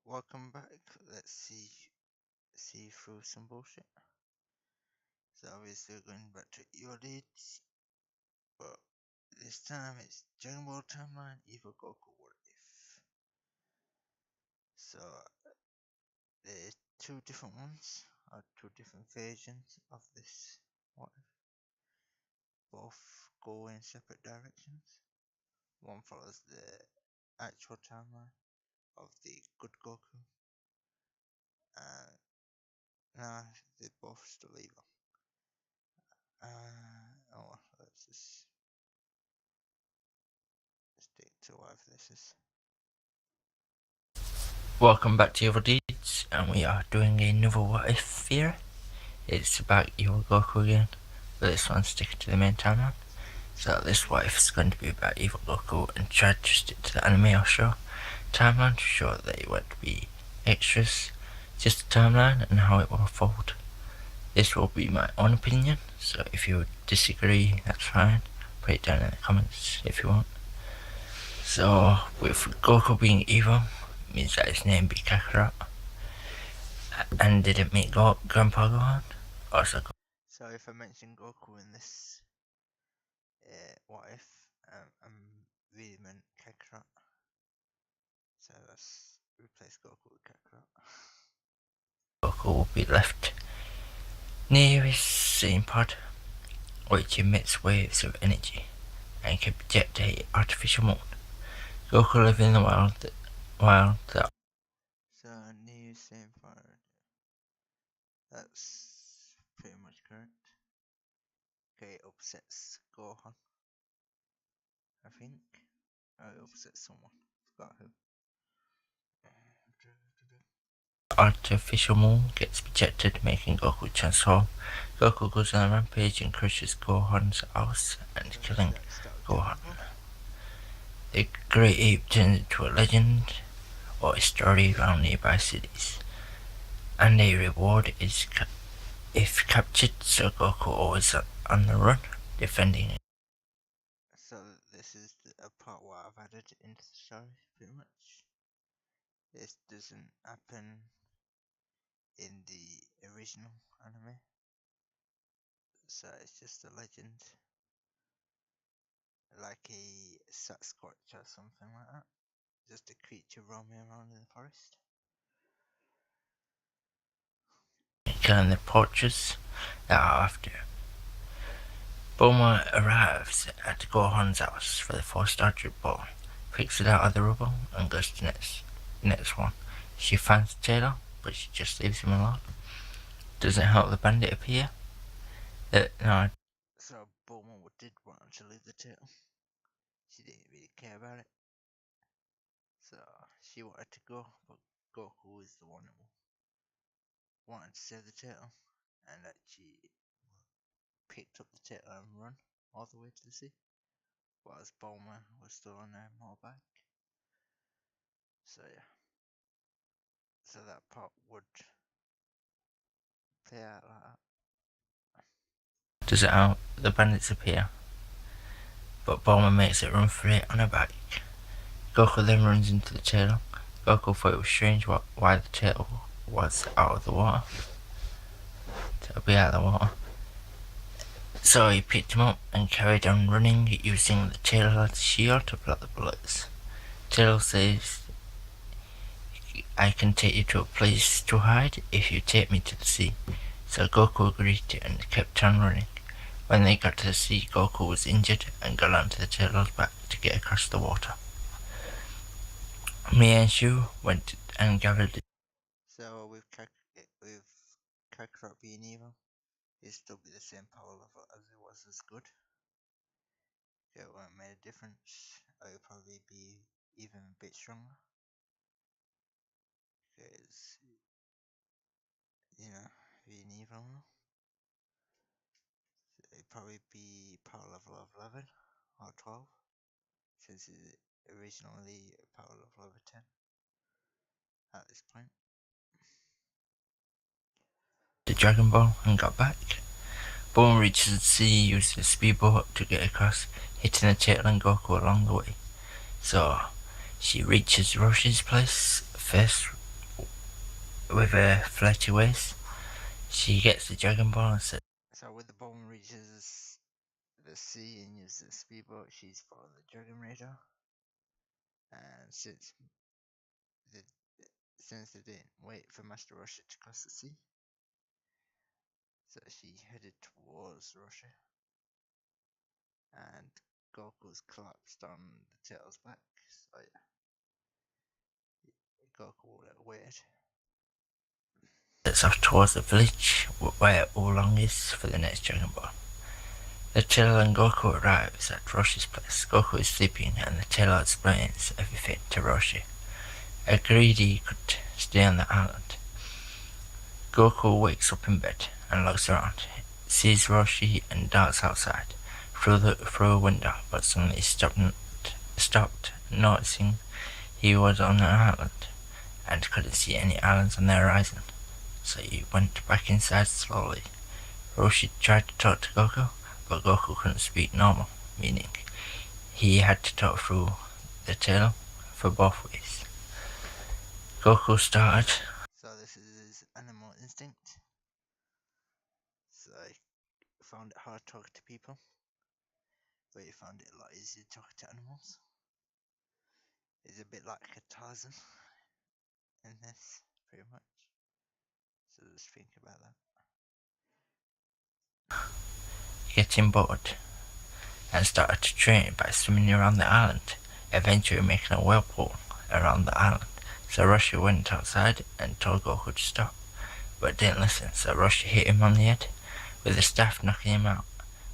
Welcome back. Let's see through some bullshit. So obviously we're going back to your Deedz, but this time it's Dragon Ball Timeline Evil-Goku What-if. So there's two different ones, or two different versions of this What-if. Both go in separate directions. One follows the actual timeline of the good Goku, and now they're both still evil. Let's just stick to whatever this is. Welcome back to Evil-Deedz, and we are doing another What-if theory. It's about Evil-Goku again, but this one's sticking to the main timeline. So this What-if is going to be about Evil-Goku, and try to stick to the anime or show timeline to show that it won't be extras, just the timeline and how it will unfold. This will be my own opinion, so if you disagree, that's fine. Put it down in the comments if you want. So, with Goku being evil, means that his name be Kakarot. And did it make Grandpa Gohan? Also, So if I mention Goku in this what if, I'm really meant Kakarot. So let's replace Goku with Kakarot. Goku will be left near his same pod, which emits waves of energy and can project a artificial moon. Goku lives in the world while the So new same fire. That's pretty much correct. Okay, it upsets Gohan, I think. Or it upsets someone. Forgot who. artificial moon gets projected, making Goku transform. Goku goes on a rampage and crushes Gohan's house and killing Gohan. The Great Ape turns into a legend or a story around nearby cities, and a reward is if captured, so Goku always on the run, defending it. So this is a part what I've added into the story, pretty much. This doesn't happen in the original anime, so it's just a legend, like a Sasquatch or something like that. Just a creature roaming around in the forest. Killing the poachers that are after. Bulma arrives at Gohan's house for the 4-star drip ball, picks it out of the rubble, and goes to the next one. She finds Taylor, but she just leaves him alone. Doesn't help the bandit appear. No. So Bulma did want to leave the turtle. She didn't really care about it. So she wanted to go, but Goku is the one who wanted to save the turtle, and actually picked up the turtle and run all the way to the sea, whilst Bulma was still on her motorbike. So yeah, so that part would play out like that. Does it help the bandits appear? But Bulma makes it run for it on a bike. Goku then runs into the turtle. Goku thought it was strange why the turtle was out of the water. To be out of the water. So he picked him up and carried on running, using the turtle as a shield to block the bullets. Turtle says, I can take you to a place to hide if you take me to the sea. So Goku agreed to and kept on running. When they got to the sea, Goku was injured and got onto the turtle's back to get across the water. Mia and Shu went and gathered. So with Kakarot being evil, it'd still be the same power level as it was as good. It won't make a difference. It'll probably be even a bit stronger. Because, being evil, it'd probably be power level of 11 or 12, since it's originally power level of 10 at this point. The Dragon Ball and got back. Bulma reaches the sea, uses a speedboat to get across, hitting the turtle and Goku along the way. So she reaches Roshi's place first, with her flirty ways. She gets the Dragon Ball and says, So when the bomb reaches the sea and uses the speedboat, she's following the Dragon Radar. And the, since they didn't wait for Master Roshi to cross the sea, so she headed towards Russia, and Goku's collapsed on the tail's back. So yeah, Goku will wait. sets off towards the village where Oolong is for the next Dragon Ball. The tailor and Goku arrives at Roshi's place. Goku is sleeping and the tailor explains everything to Roshi. Agreed he could stay on the island. Goku wakes up in bed and looks around, sees Roshi and darts outside through a window, but suddenly stopped, noticing he was on an island and couldn't see any islands on the horizon. So he went back inside slowly. Roshi tried to talk to Goku, but Goku couldn't speak normal, meaning he had to talk through the tail for both ways. Goku started. So this is his animal instinct. So I found it hard to talk to people, but he found it a lot easier to talk to animals. He's a bit like a Tarzan in this, pretty much. So just think about that. Getting bored and started to train by swimming around the island, eventually making a whirlpool around the island. So Roshi went outside and told Goku to stop, but didn't listen, so Roshi hit him on the head with the staff, knocking him out.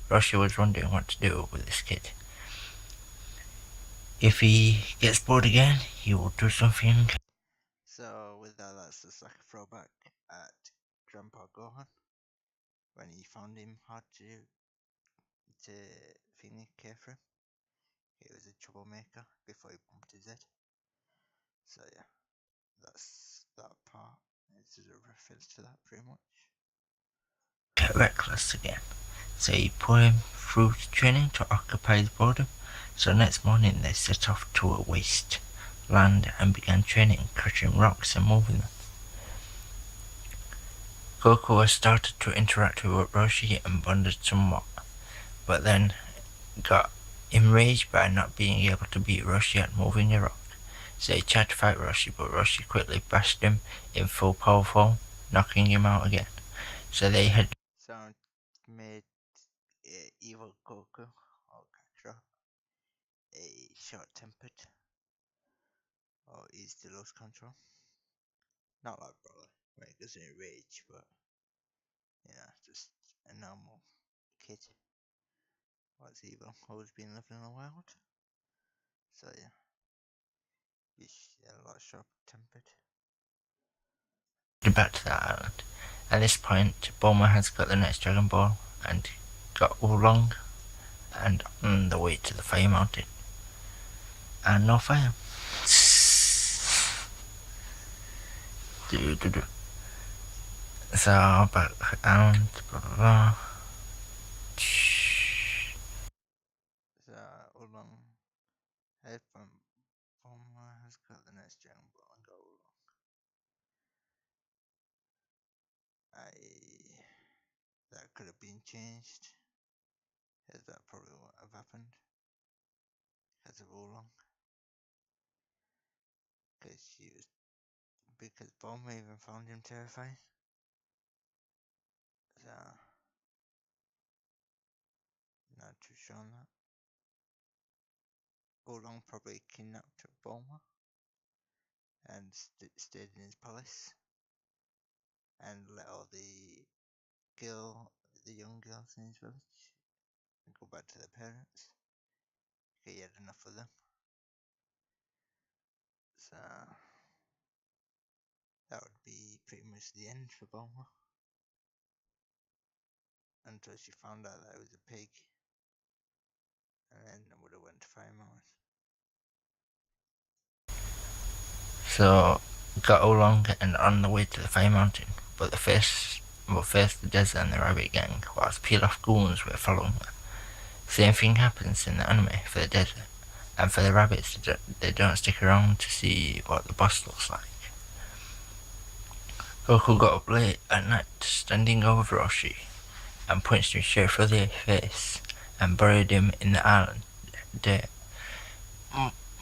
Roshi was wondering what to do with this kid. If he gets bored again, he will do something. So with that, that's just like a throwback at Grandpa Gohan when he found him hard to care for him. He was a troublemaker before he bumped his head. So yeah, that's that part. It's a reference to that pretty much. Get reckless again. So he put him through training to occupy his boredom. So next morning they set off to a waste land and began training, crushing rocks and moving them. Goku has started to interact with Roshi and bonded somewhat, but then got enraged by not being able to beat Roshi at moving a rock. So he tried to fight Roshi, but Roshi quickly bashed him in full power form, knocking him out again. So they had made Evil-Goku, or Kakra, a short-tempered, or easy to lose control. Not like Broly, where he goes in a rage, but yeah, just a normal kid. What's evil? Always been living in the wild. So yeah, he's a lot short-tempered. back to that island. At this point, Bulma has got the next Dragon Ball and got Oolong and on the way to the Fire Mountain. And no fire. So back around, blah blah blah. So Oolong, hey from Bulma has got the next Dragon Ball and got Oolong. That could have been changed. Yes, that probably wouldn't have happened because of Oolong. Because Bulma even found him terrifying. So, not too sure on that. Oolong probably kidnapped Bulma and stayed in his palace and let all the young girls in his village go back to their parents. He had enough of them. So that would be pretty much the end for Bulma. Until she found out that it was a pig. And then it would have went to Fire Mountain. So got Oolong and on the way to the Fire Mountain, but first the desert and the rabbit gang, whilst peel-off goons were following them. Same thing happens in the anime for the desert, and for the rabbits they don't stick around to see what the boss looks like. Goku got up late at night, standing over Roshi, and punched him straight through the face, and buried him in the island. Dead.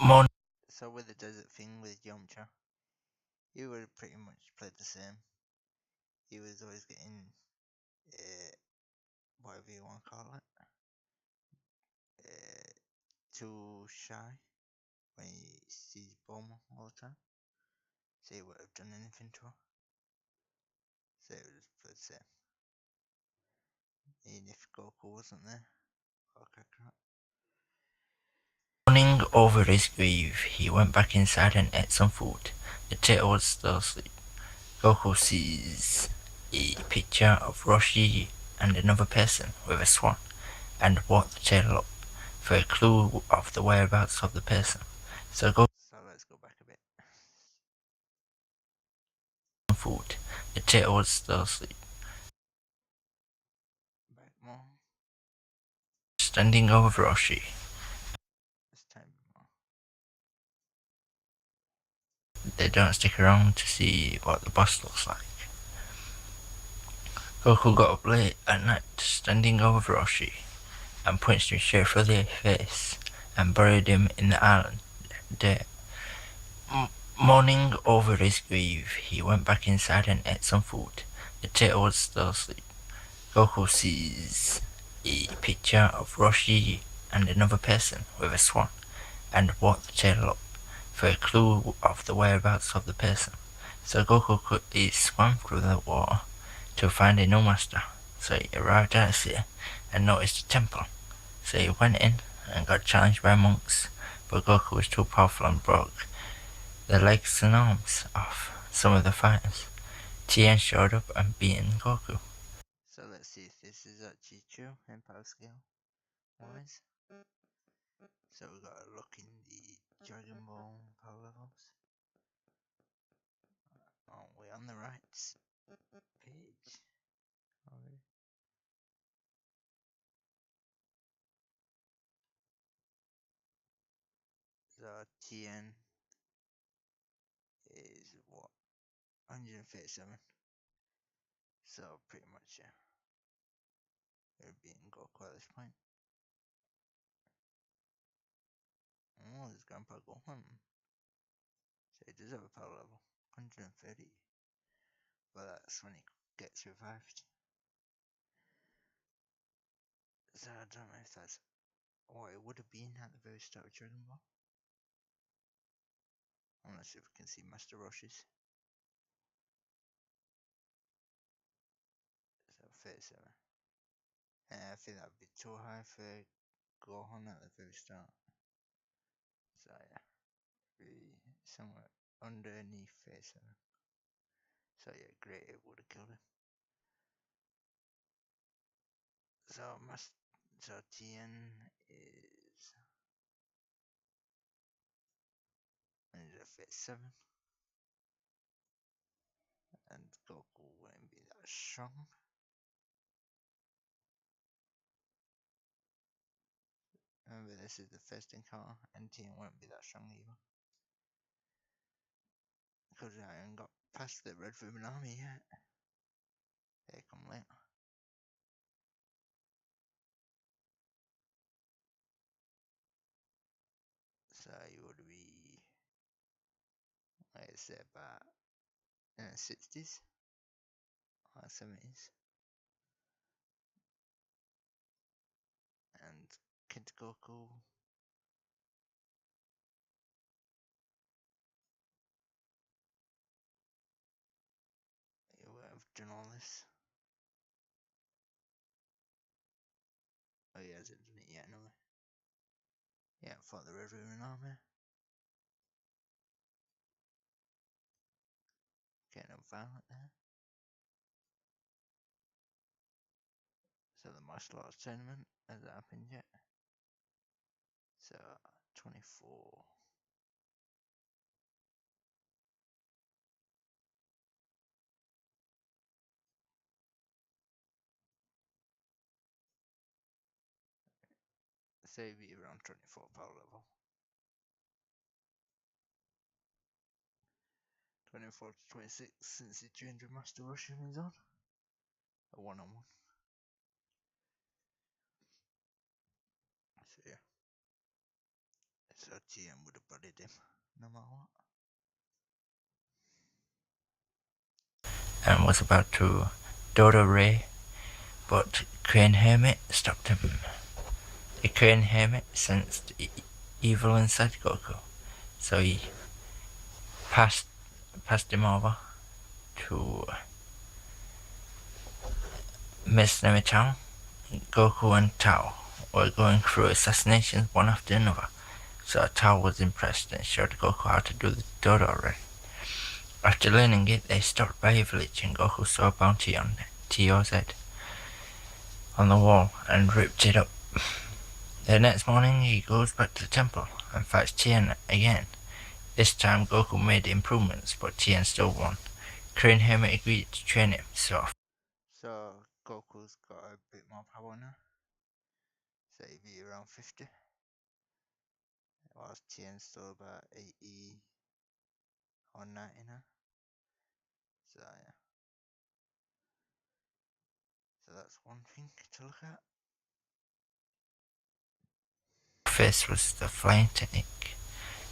Morning. So with the desert thing with Yamcha, he would have pretty much played the same. He was always getting, whatever you want to call it, too shy when he sees Bulma all the time. So he would have done anything to her. So it would have played the same. Even if Goku wasn't there, or Kakarot. Mourning over his grief, he went back inside and ate some food. The turtle was still asleep. Goku sees a picture of Roshi and another person with a swan, and woke the turtle up for a clue of the whereabouts of the person. So Goku So let's go back a bit. ate some food. The turtle was still asleep. Back more. Standing over Roshi. This time more. They don't stick around to see what the boss looks like. Goku got up late at night, standing over Roshi, and punched him straight through the face, and buried him in the island. Dead. Mourning over his grief, he went back inside and ate some food. The turtle was still asleep. Goku sees a picture of Roshi and another person with a swan, and woke the turtle up for a clue of the whereabouts of the person. So Goku quickly swam through the water to find a new master. So he arrived at the city and noticed a temple. So he went in and got challenged by monks, but Goku was too powerful and broke the legs and arms off some of the fighters. Tien showed up and beaten Goku. So let's see if this is actually true in power scale wise. So we got to look in the Dragon Ball power levels. Oh, we're on the right page. Okay. So Tien is what? 137. So pretty much, yeah. We're beating Goku at this point. Oh, there's Grandpa Gohan. So he does have a power level. 130. But that's when he gets revived. So I don't know if that's what it would have been at the very start of Dragon Ball. Let's see if we can see Master Roshi's. So 37. I think that would be too high for Gohan at the very start. So yeah, be somewhere underneath 37. So yeah, great, it would have killed him. So Tien is 137. And Goku wouldn't be that strong. Remember, this is the first encounter, and Tien won't be that strong either. Because I haven't got past the Red Ribbon Army yet. They come later. So you would be, like I said, about in the 60s or 70s. And Kid Goku, he would have done all this. Oh, he hasn't done it yet, no. Yeah, fought the Red Ribbon Army. Getting up violent there. So the martial arts tournament hasn't happened yet. So 24. Say be around 24 power level. 24 to 26 since the 300 Master Russian is on. A one-on-one. So yeah. So TM would have bodied him no matter what. And was about to Dodo Ray, but Crane Hermit stopped him. The Crane Hermit sensed evil inside Goku, so he passed him over to Miss Town. Goku and Tao were going through assassinations one after another, so Tao was impressed and showed Goku how to do the Dodo Ray. After learning it, they stopped by a village and Goku saw a bounty on Tio's head on the wall and ripped it up. The next morning he goes back to the temple and fights Tien again. This time Goku made improvements, but Tien still won. Crane Hermit agreed to train him, so Goku's got a bit more power now. So he'd be around 50. Whilst Tien's still about 80 or 90 now. So yeah. So that's one thing to look at. Fist was the flying technique.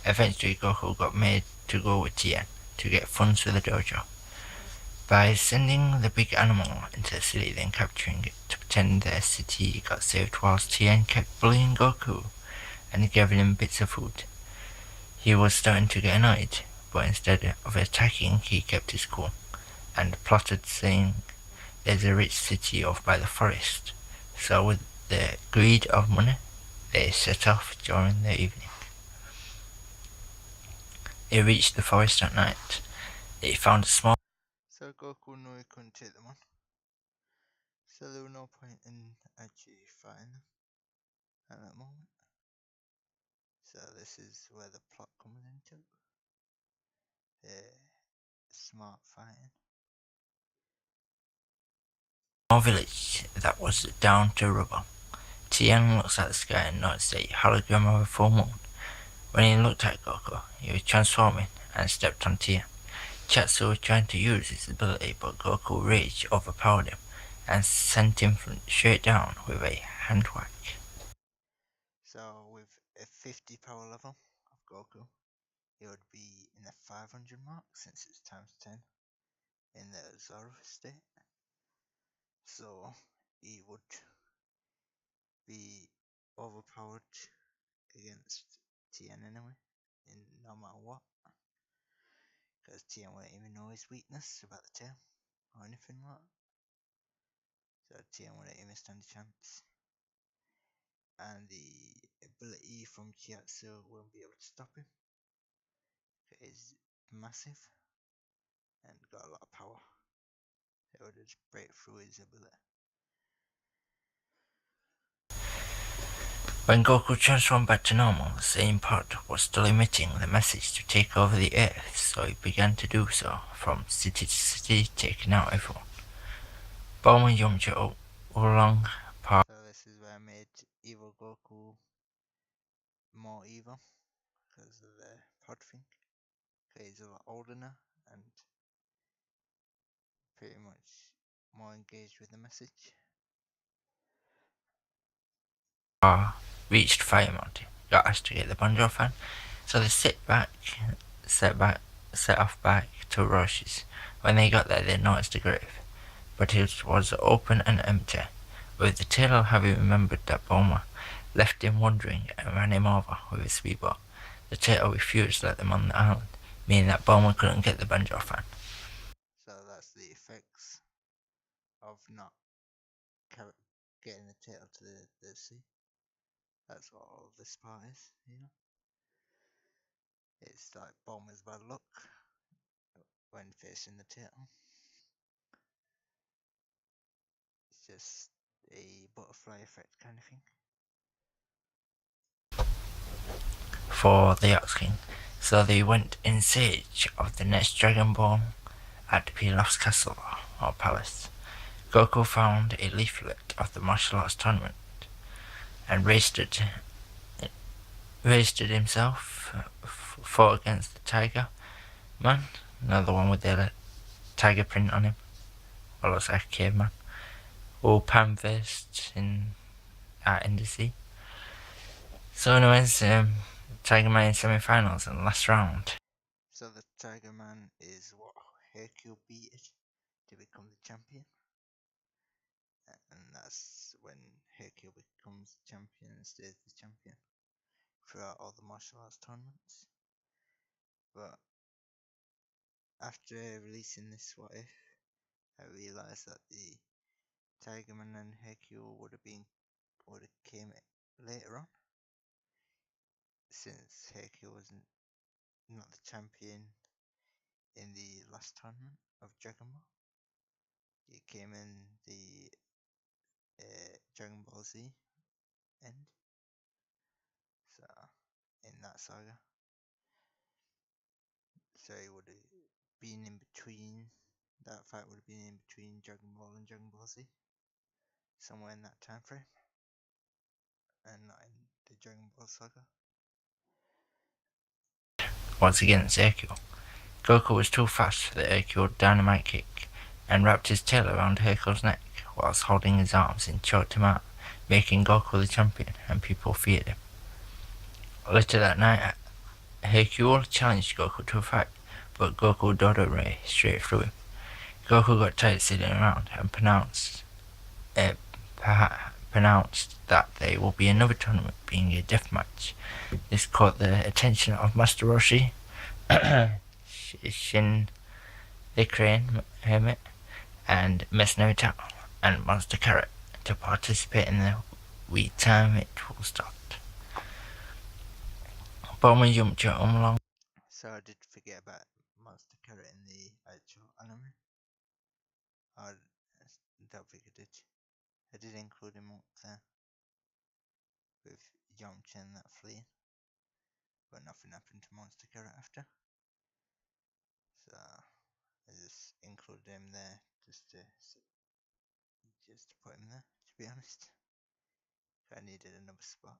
Eventually Goku got made to go with Tien to get funds for the dojo. By sending the big animal into the city, then capturing it to pretend the city got saved whilst Tien kept bullying Goku and giving him bits of food. He was starting to get annoyed, but instead of attacking, he kept his cool and plotted, saying there's a rich city off by the forest. So with the greed of money, they set off during the evening. They reached the forest at night. They found a small... So Goku knew he couldn't take them on. So there was no point in actually fighting them at that moment. So this is where the plot comes into. The smart fighting. Small village that was down to rubble. Tien looks at the sky and noticed a hologram of a full moon. When he looked at Goku, he was transforming and stepped on Tien. Chatsu was trying to use his ability, but Goku rage overpowered him and sent him straight down with a hand whack. So with a 50 power level of Goku, he would be in the 500 mark since it's times 10 in the Zoro state. So he would be overpowered against Tien anyway, in no matter what. Because Tien wouldn't even know his weakness about the tail or anything like that. So Tien wouldn't even stand a chance. And the ability from Chiatsu won't be able to stop him. He's massive and got a lot of power. It would just break through his ability. When Goku transformed back to normal, the same pod was still emitting the message to take over the Earth, so he began to do so, from city to city, taking out everyone. Bulma jumped along part. So this is where I made Evil-Goku more evil, because of the pod thing. Okay, he's a lot older now, and pretty much more engaged with the message. Reached Fire Mountain, got asked to get the Bonjo fan, so they set off back to Roshi's. When they got there, they noticed a grave, but it was open and empty, with the tailor having remembered that Bulma left him wandering and ran him over with his speedboat. The tailor refused to let them on the island, meaning that Bulma couldn't get the Bonjo fan. So that's the effects of not getting the tail to the sea. That's what all this part is, you know. It's like Bulma's bad luck when facing the tail. It's just a butterfly effect kind of thing. For the Ox King, so they went in search of the next Dragon Ball at Pilaf's castle or palace. Goku found a leaflet of the martial arts tournament and registered himself, fought against the Tiger Man, another one with the tiger print on him. What looks like a caveman. All pan vests in the sea. So anyways, Tiger Man in semi-finals and last round. So the Tiger Man is what Hercule beat to become the champion, and that's when Hercule becomes the champion and stays the champion throughout all the martial arts tournaments. But after releasing this What If, I realized that the Tiger Man and Hercule would have came later on, since Hercule was not the champion in the last tournament of Dragon Ball. He came in the Dragon Ball Z end. So in that saga, so it would have been in between. That fight would have been in between Dragon Ball and Dragon Ball Z, somewhere in that time frame, and not in the Dragon Ball saga. Was against Hercule. Goku was too fast for the Hercule dynamite kick and wrapped his tail around Hercule's neck whilst holding his arms and choked him out, making Goku the champion and people feared him. Later that night, Hercule challenged Goku to a fight, but Goku Dodo Ray straight through him. Goku got tired sitting around and pronounced that there will be another tournament being a death match. This caught the attention of Master Roshi, Shin the Crane Hermit, and Mercenary Tao, and Monster Carrot to participate in the Wii time it will start. Bulma jumped your arm along. So I did forget about Monster Carrot in the actual anime. I don't think I did. I did include him up there with Yamcha and that fleeing, but nothing happened to Monster Carrot after. So I just included him there just to put him there. To be honest, I needed another spot.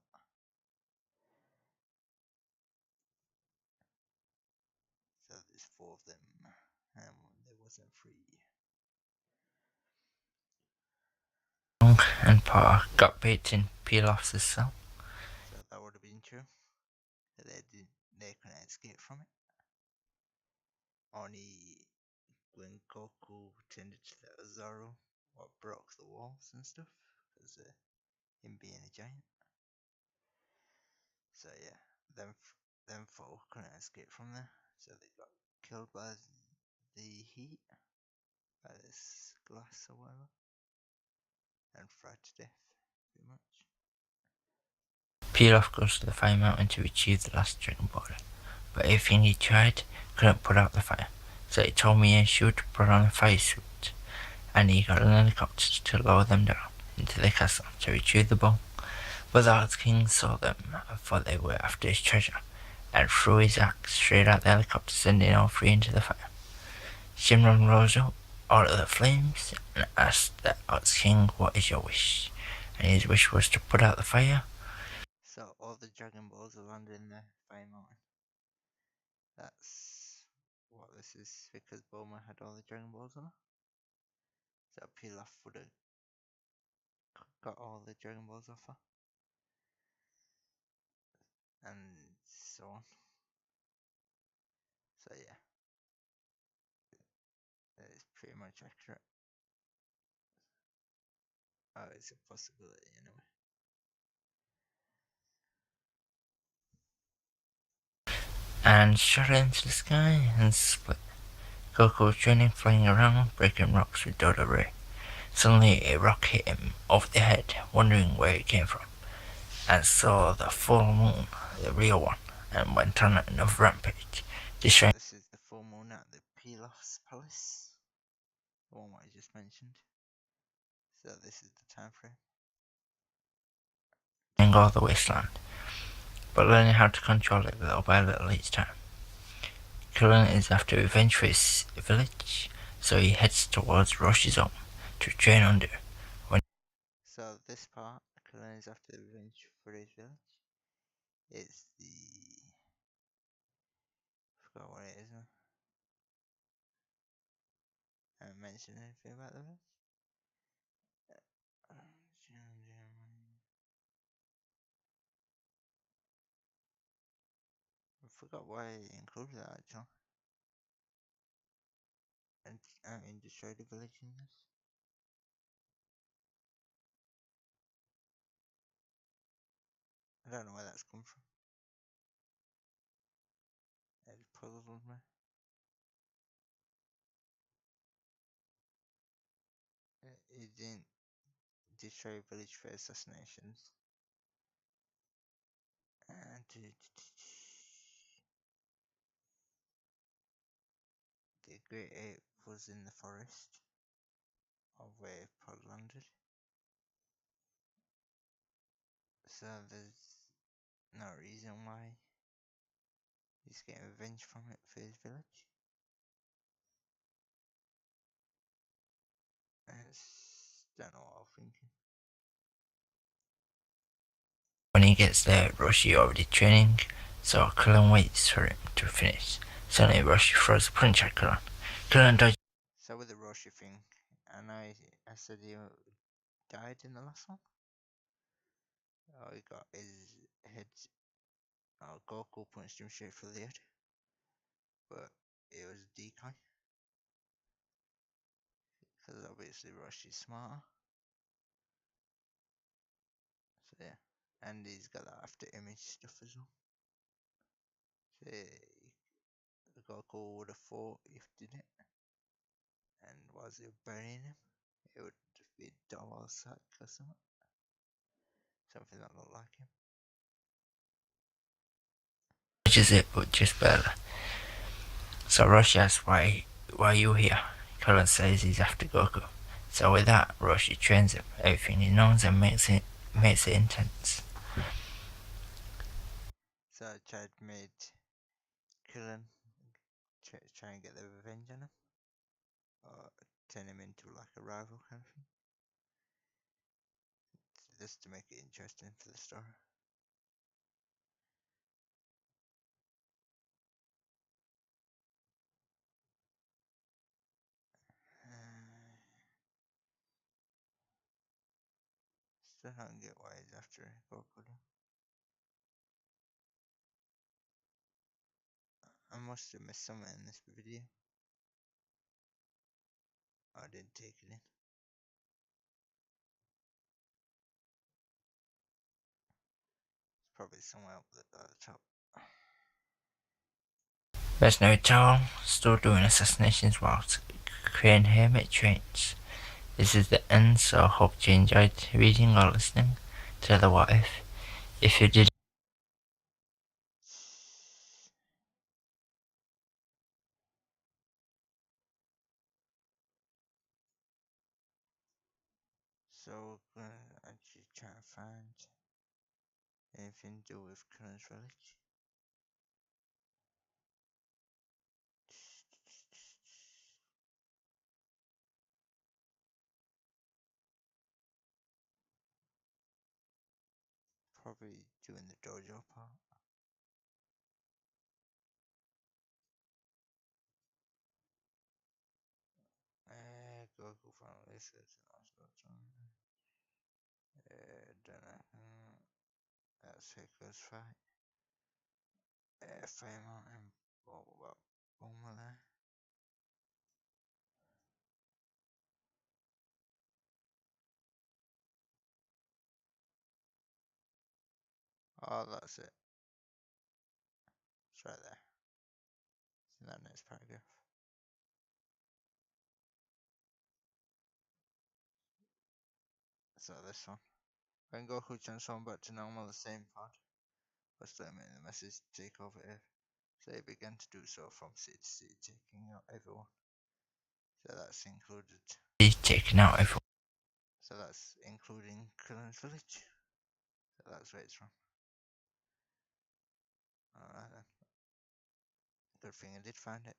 So there's 4 of them, and there wasn't 3. And Pa got bait in Pilaf's cell. So that would have been true. They couldn't escape from it. Only when Goku pretended to let Zoro what broke the walls and stuff, because him being a giant. So yeah, them 4 couldn't escape from there. So they got killed by the heat, by this glass or whatever, and fried to death, pretty much. Pilaf goes to the Fire Mountain to retrieve the last Dragon Ball, but everything he tried couldn't put out the fire. So he told Mienshu to put on a fire suit, and he got an helicopter to lower them down into the castle to retrieve the ball. But the Arts King saw them and thought they were after his treasure, and threw his axe straight at the helicopter, sending all 3 into the fire. Shinron rose up out of the flames and asked the Arts King, "What is your wish?" And his wish was to put out the fire. So all the Dragon Balls are landed in the Fire Mountain. That's what this is, because Bulma had all the Dragon Balls on her. So Pilaf would have got all the Dragon Balls off her, and so on. So yeah, that is pretty much accurate. Oh, it's a possibility anyway. And shot into the sky and split. Goku was training, flying around, breaking rocks with Dodo Ray. Suddenly a rock hit him over the head, wondering where it came from, and saw the full moon, the real one, and went on another rampage, destroying. This is the full moon at the Pilaf's palace, the one I just mentioned. So this is the time frame. All the wasteland, but learning how to control it little by little each time. Krillin is after revenge for his village, so he heads towards Roshi's home to train under. So this part, Krillin is after revenge for his village. It's the... I forgot what it is now. mention anything about the village. I forgot why I included that actually. And destroy the village in this. I don't know where that's come from. It puzzled me. It didn't destroy village for assassinations. And the Great Ape was in the forest of where Pod landed. So there's no reason why he's getting revenge from it for his village. I don't know what I'm thinking. When he gets there, Roshi already training, so Krillin waits for him to finish. Suddenly Roshi throws a punch at Krillin. Krillin dodges. So with the Roshi thing, I know I said he died in the last one. Oh, he got his head. Oh, Goku punched him straight through the head, but it was a decoy. Because obviously Roshi's smarter. So yeah, and he's got that after image stuff as well. So Goku would have fought if did it, and was it burying him? It would be double sack or something. Something that looked like him. It, but just barely. So Roshi asks why you here? Krillin says he's after Goku. So with that, Roshi trains him everything he knows and makes it intense. So Chad made Krillin try and get the revenge on him, or turn him into like a rival kind of thing, just to make it interesting for the story. Still don't get why he's after Goku though. I must have missed something in this video. I didn't take it in. It's probably somewhere up at the top. There's no Taro, still doing assassinations whilst creating hermit trains. This is the end, so I hope you enjoyed reading or listening to the What If. If you did, So we're gonna actually try and find anything to do with Krillin's village. Probably doing the dojo part. Goku finally says that's Hiko's fight. Fire Mountain, Bomala. Oh, that's it. It's right there. It's in that next paragraph. So this one. When Goku transformed back to normal, the same pod was terminating the message to take over Earth. So he began to do so from city to city, taking out everyone. So that's included. he's taking out everyone. So that's including Krillin's village. So that's where it's from. Alright then. Good thing I did find it.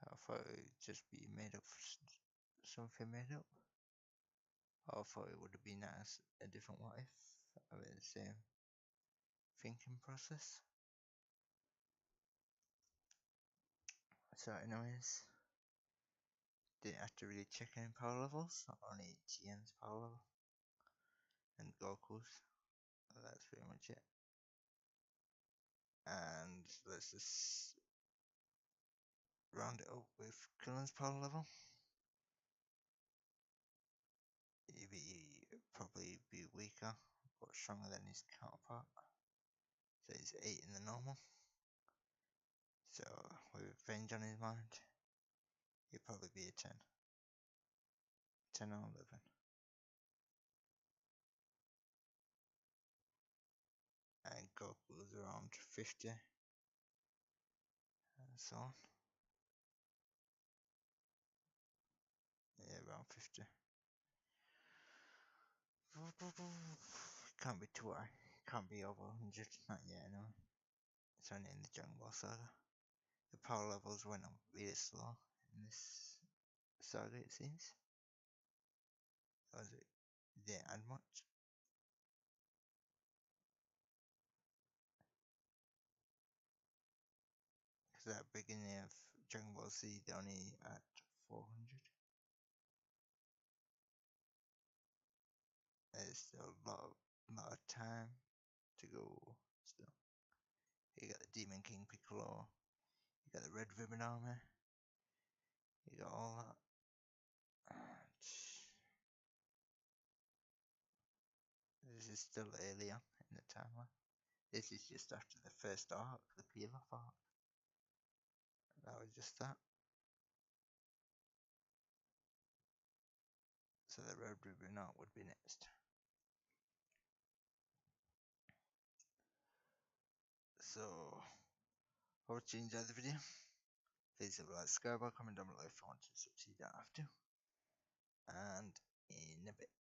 I thought it would just be made up, something made up. I thought it would have been as a different what if. I mean, the same thinking process. So anyways, didn't have to really check any power levels, only Tien's power level and Goku's. That's pretty much it. And let's just round it up with Krillin's power level. He'd probably be weaker, but stronger than his counterpart. So he's 8 in the normal. So with revenge on his mind, he'd probably be a 10. 10 or 11. And Goku's around 50. And so on. Yeah, around 50. Can't be too high. Can't be over 100. Not yet, anyway. It's only in the Dragon Ball Saga. The power levels went up really slow in this saga, it seems. Because it didn't add much. Because at the beginning of Dragon Ball Z, they only at 400. There's still a lot of time to go still. You got the Demon King Piccolo, you got the Red Ribbon Army, you got all that. This is still earlier in the timeline. This is just after the first arc, the Pilaf arc. That was just that. So the Red Ribbon arc would be next. So, hope you enjoyed the video. Please leave a like, subscribe, comment down below if you want to, so you don't have to. And in a bit.